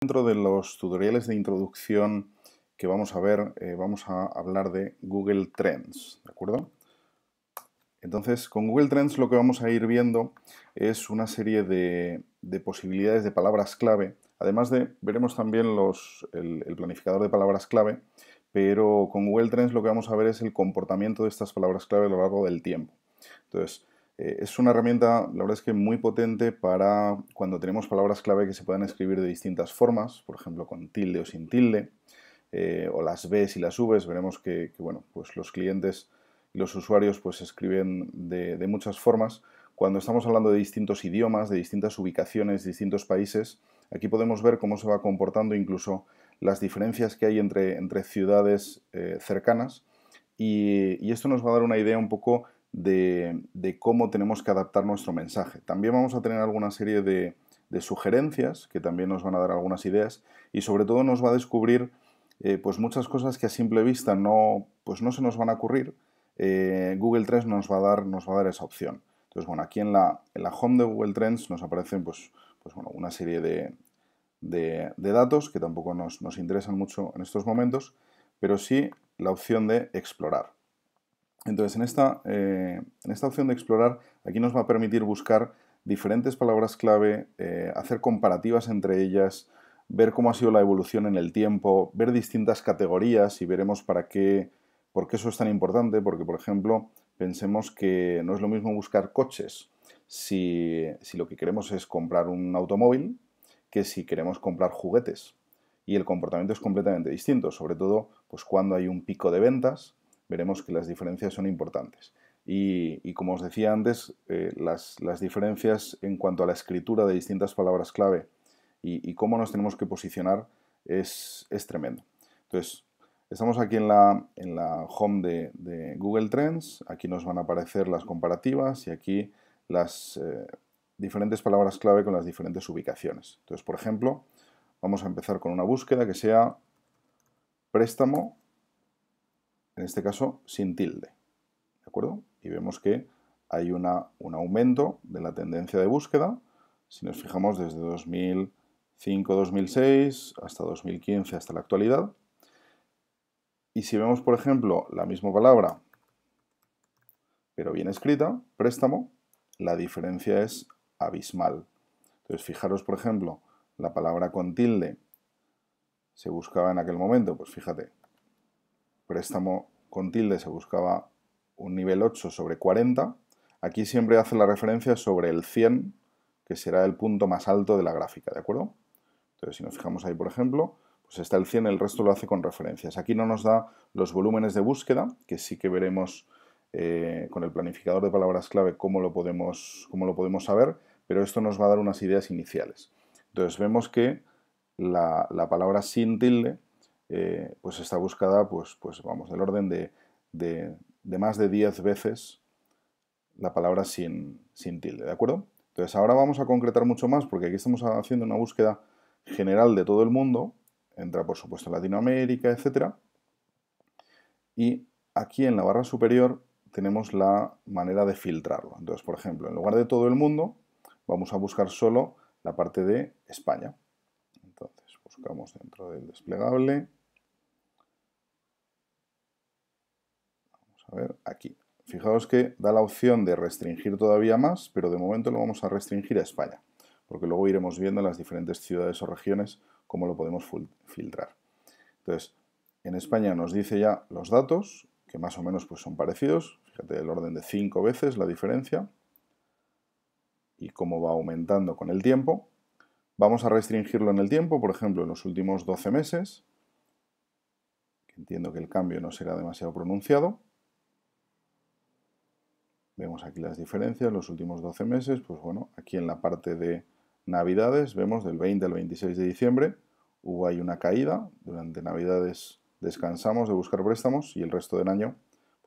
Dentro de los tutoriales de introducción que vamos a ver, vamos a hablar de Google Trends, ¿de acuerdo? Entonces, con Google Trends lo que vamos a ir viendo es una serie de posibilidades de palabras clave. Además veremos también el planificador de palabras clave, pero con Google Trends lo que vamos a ver es el comportamiento de estas palabras clave a lo largo del tiempo. Entonces, es una herramienta, la verdad es que muy potente para cuando tenemos palabras clave que se puedan escribir de distintas formas, por ejemplo con tilde o sin tilde, o las Bs y las Vs. Veremos bueno, pues los clientes y los usuarios pues escriben de muchas formas. Cuando estamos hablando de distintos idiomas, de distintas ubicaciones, de distintos países, aquí podemos ver cómo se va comportando incluso las diferencias que hay entre ciudades cercanas, y esto nos va a dar una idea un poco de cómo tenemos que adaptar nuestro mensaje. También vamos a tener alguna serie de sugerencias que también nos van a dar algunas ideas, y sobre todo nos va a descubrir pues muchas cosas que a simple vista pues no se nos van a ocurrir. Google Trends nos va a dar esa opción. Entonces, bueno, aquí en la home de Google Trends nos aparecen pues bueno, una serie de datos que tampoco nos interesan mucho en estos momentos, pero sí la opción de explorar. Entonces, en esta opción de explorar, aquí nos va a permitir buscar diferentes palabras clave, hacer comparativas entre ellas, ver cómo ha sido la evolución en el tiempo, ver distintas categorías y veremos por qué eso es tan importante, porque, por ejemplo, pensemos que no es lo mismo buscar coches si lo que queremos es comprar un automóvil que si queremos comprar juguetes. Y el comportamiento es completamente distinto, sobre todo pues cuando hay un pico de ventas, veremos que las diferencias son importantes. Y como os decía antes, las diferencias en cuanto a la escritura de distintas palabras clave y cómo nos tenemos que posicionar es tremendo. Entonces, estamos aquí en la home de Google Trends, aquí nos van a aparecer las comparativas y aquí las diferentes palabras clave con las diferentes ubicaciones. Entonces, por ejemplo, vamos a empezar con una búsqueda que sea préstamo, en este caso sin tilde, ¿de acuerdo? Y vemos que hay un aumento de la tendencia de búsqueda, si nos fijamos desde 2005-2006 hasta 2015 hasta la actualidad. Y si vemos, por ejemplo, la misma palabra, pero bien escrita, préstamo, la diferencia es abismal. Entonces, fijaros, por ejemplo, la palabra con tilde se buscaba en aquel momento, pues fíjate, préstamo con tilde se buscaba un nivel 8 sobre 40. Aquí siempre hace la referencia sobre el 100, que será el punto más alto de la gráfica, ¿de acuerdo? Entonces, si nos fijamos ahí, por ejemplo, pues está el 100, el resto lo hace con referencias. Aquí no nos da los volúmenes de búsqueda, que sí que veremos con el planificador de palabras clave cómo lo podemos saber, pero esto nos va a dar unas ideas iniciales. Entonces, vemos que la palabra sin tilde pues está buscada, pues vamos, del orden de más de 10 veces la palabra sin tilde, ¿de acuerdo? Entonces ahora vamos a concretar mucho más porque aquí estamos haciendo una búsqueda general de todo el mundo, entra por supuesto Latinoamérica, etcétera, y aquí en la barra superior tenemos la manera de filtrarlo. Entonces, por ejemplo, en lugar de todo el mundo, vamos a buscar solo la parte de España. Entonces, buscamos dentro del desplegable. Vamos a ver, aquí. Fijaos que da la opción de restringir todavía más, pero de momento lo vamos a restringir a España, porque luego iremos viendo en las diferentes ciudades o regiones cómo lo podemos filtrar. Entonces, en España nos dice ya los datos, que más o menos pues, son parecidos, fíjate, el orden de 5 veces la diferencia, y cómo va aumentando con el tiempo. Vamos a restringirlo en el tiempo, por ejemplo, en los últimos 12 meses, que entiendo que el cambio no será demasiado pronunciado. Vemos aquí las diferencias, los últimos 12 meses, pues bueno, aquí en la parte de Navidades vemos del 20 al 26 de diciembre hubo ahí una caída, durante Navidades descansamos de buscar préstamos y el resto del año,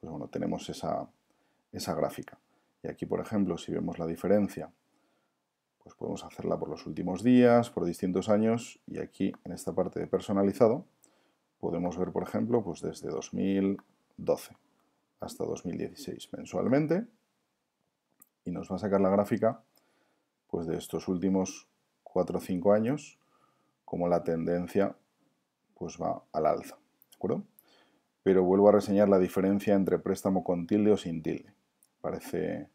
pues bueno, tenemos esa gráfica. Y aquí, por ejemplo, si vemos la diferencia, pues podemos hacerla por los últimos días, por distintos años, y aquí en esta parte de personalizado podemos ver, por ejemplo, pues desde 2012 hasta 2016 mensualmente, y nos va a sacar la gráfica pues de estos últimos 4 o 5 años cómo la tendencia pues va al alza, ¿de acuerdo? Pero vuelvo a reseñar la diferencia entre préstamo con tilde o sin tilde. Parece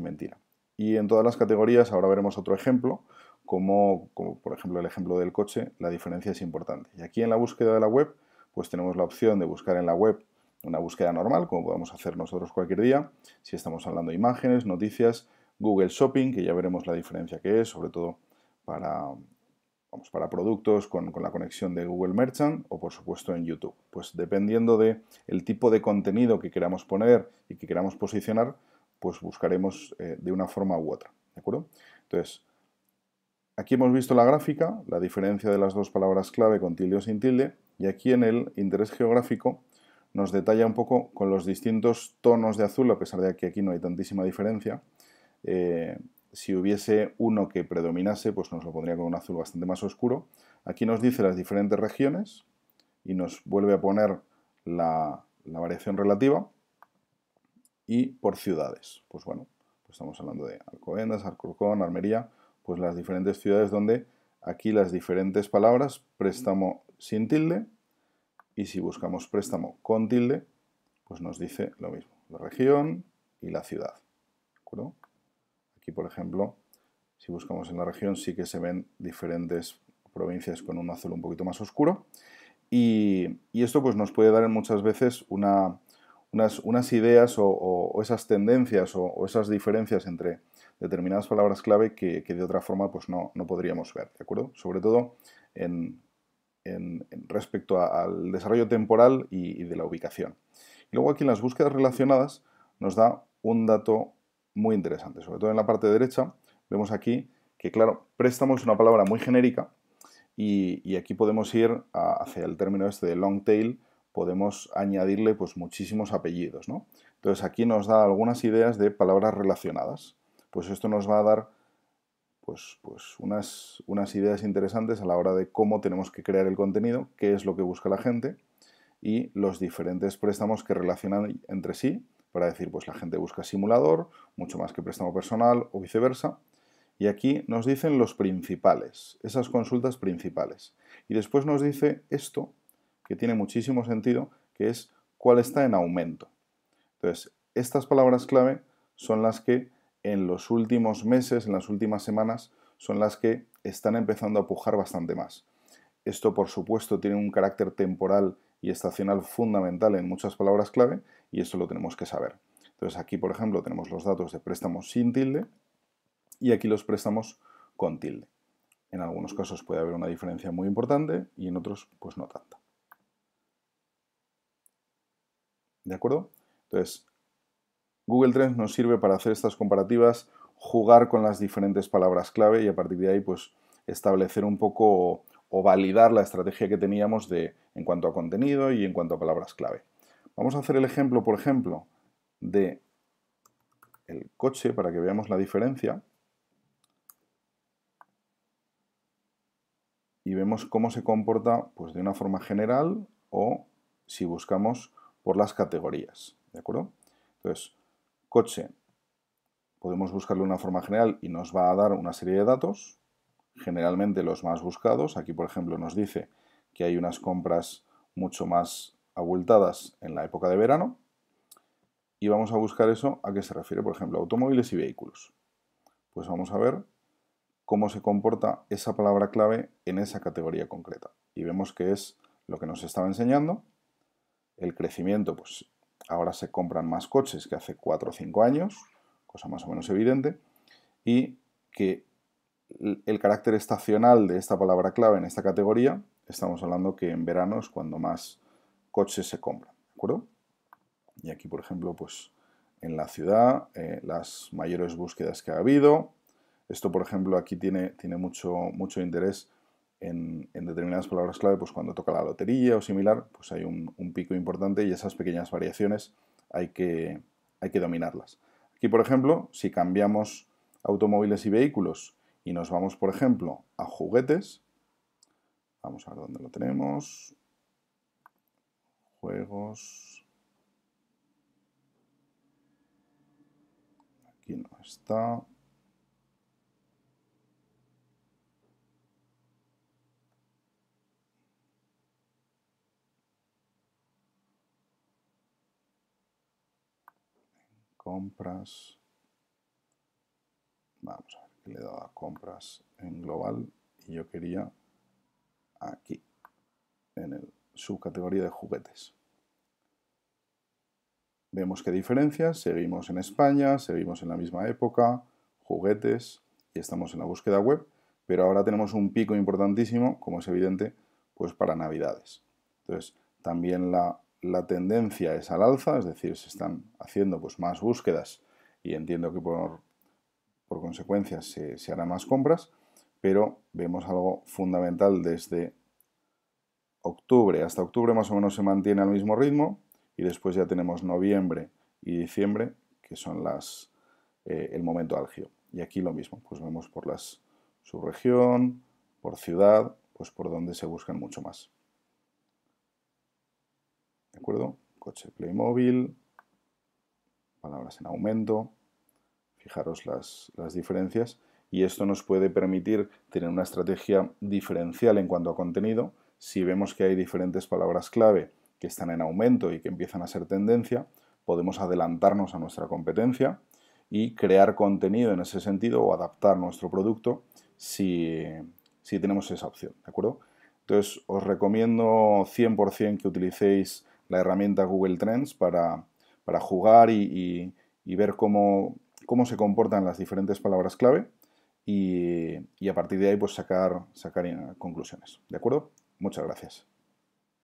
mentira. Y en todas las categorías, ahora veremos otro ejemplo, como por ejemplo el ejemplo del coche, la diferencia es importante. Y aquí en la búsqueda de la web, pues tenemos la opción de buscar en la web una búsqueda normal, como podemos hacer nosotros cualquier día, si estamos hablando de imágenes, noticias, Google Shopping, que ya veremos la diferencia que es, sobre todo para productos con la conexión de Google Merchant o por supuesto en YouTube. Pues dependiendo del tipo de contenido que queramos poner y que queramos posicionar, pues buscaremos de una forma u otra, ¿de acuerdo? Entonces, aquí hemos visto la gráfica, la diferencia de las dos palabras clave con tilde o sin tilde, y aquí en el interés geográfico nos detalla un poco con los distintos tonos de azul, a pesar de que aquí no hay tantísima diferencia. Si hubiese uno que predominase, pues nos lo pondría con un azul bastante más oscuro. Aquí nos dice las diferentes regiones y nos vuelve a poner la variación relativa y por ciudades. Pues bueno, pues estamos hablando de Alcobendas, Alcorcón, Almería, pues las diferentes ciudades donde aquí las diferentes palabras, préstamo sin tilde, y si buscamos préstamo con tilde, pues nos dice lo mismo, la región y la ciudad. ¿De acuerdo? Aquí, por ejemplo, si buscamos en la región, sí que se ven diferentes provincias con un azul un poquito más oscuro. Y esto pues, nos puede dar muchas veces unas ideas o esas tendencias o esas diferencias entre determinadas palabras clave que de otra forma pues, no podríamos ver, ¿de acuerdo? Sobre todo en respecto al desarrollo temporal y de la ubicación. Y luego aquí en las búsquedas relacionadas nos da un dato muy interesante, sobre todo en la parte derecha vemos aquí que, claro, préstamo es una palabra muy genérica y aquí podemos ir hacia el término este de long tail, podemos añadirle pues muchísimos apellidos, ¿no? Entonces aquí nos da algunas ideas de palabras relacionadas. Pues esto nos va a dar pues unas ideas interesantes a la hora de cómo tenemos que crear el contenido, qué es lo que busca la gente y los diferentes préstamos que relacionan entre sí, para decir, pues la gente busca simulador, mucho más que préstamo personal o viceversa. Y aquí nos dicen los principales, esas consultas principales. Y después nos dice esto, que tiene muchísimo sentido, que es cuál está en aumento. Entonces, estas palabras clave son las que en los últimos meses, en las últimas semanas, son las que están empezando a pujar bastante más. Esto, por supuesto, tiene un carácter temporal y estacional fundamental en muchas palabras clave y eso lo tenemos que saber. Entonces, aquí, por ejemplo, tenemos los datos de préstamos sin tilde y aquí los préstamos con tilde. En algunos casos puede haber una diferencia muy importante y en otros, pues no tanta. ¿De acuerdo? Entonces, Google Trends nos sirve para hacer estas comparativas, jugar con las diferentes palabras clave y a partir de ahí pues establecer un poco o validar la estrategia que teníamos en cuanto a contenido y en cuanto a palabras clave. Vamos a hacer el ejemplo, por ejemplo, de el coche para que veamos la diferencia y vemos cómo se comporta pues, de una forma general o si buscamos por las categorías. ¿De acuerdo? Entonces, coche podemos buscarlo de una forma general y nos va a dar una serie de datos, generalmente los más buscados. Aquí, por ejemplo, nos dice que hay unas compras mucho más abultadas en la época de verano y vamos a buscar eso a qué se refiere, por ejemplo, automóviles y vehículos. Pues vamos a ver cómo se comporta esa palabra clave en esa categoría concreta. Y vemos que es lo que nos estaba enseñando. El crecimiento, pues ahora se compran más coches que hace 4 o 5 años, cosa más o menos evidente, y que el carácter estacional de esta palabra clave en esta categoría, estamos hablando que en verano es cuando más coches se compran, ¿de acuerdo? Y aquí, por ejemplo, pues en la ciudad, las mayores búsquedas que ha habido. Esto, por ejemplo, aquí tiene mucho interés en determinadas palabras clave, pues cuando toca la lotería o similar, pues hay un pico importante y esas pequeñas variaciones hay que dominarlas. Aquí, por ejemplo, si cambiamos automóviles y vehículos y nos vamos, por ejemplo, a juguetes, vamos a ver dónde lo tenemos, juegos, aquí no está, compras. Vamos a ver, que le he dado a compras en global y yo quería aquí, en el subcategoría de juguetes. Vemos qué diferencias, seguimos en España, seguimos en la misma época, juguetes, y estamos en la búsqueda web, pero ahora tenemos un pico importantísimo, como es evidente, pues para Navidades. Entonces, también la tendencia es al alza, es decir, se están haciendo pues más búsquedas y entiendo que por consecuencia se harán más compras, pero vemos algo fundamental desde octubre hasta octubre más o menos se mantiene al mismo ritmo y después ya tenemos noviembre y diciembre que son el momento álgido. Y aquí lo mismo, pues vemos por las subregión, por ciudad, pues por donde se buscan mucho más. ¿De acuerdo? Coche Playmobil, palabras en aumento, fijaros las diferencias y esto nos puede permitir tener una estrategia diferencial en cuanto a contenido. Si vemos que hay diferentes palabras clave que están en aumento y que empiezan a ser tendencia, podemos adelantarnos a nuestra competencia y crear contenido en ese sentido o adaptar nuestro producto si tenemos esa opción, ¿de acuerdo? Entonces, os recomiendo 100% que utilicéis la herramienta Google Trends para jugar y ver cómo se comportan las diferentes palabras clave y a partir de ahí pues sacar conclusiones. ¿De acuerdo? Muchas gracias.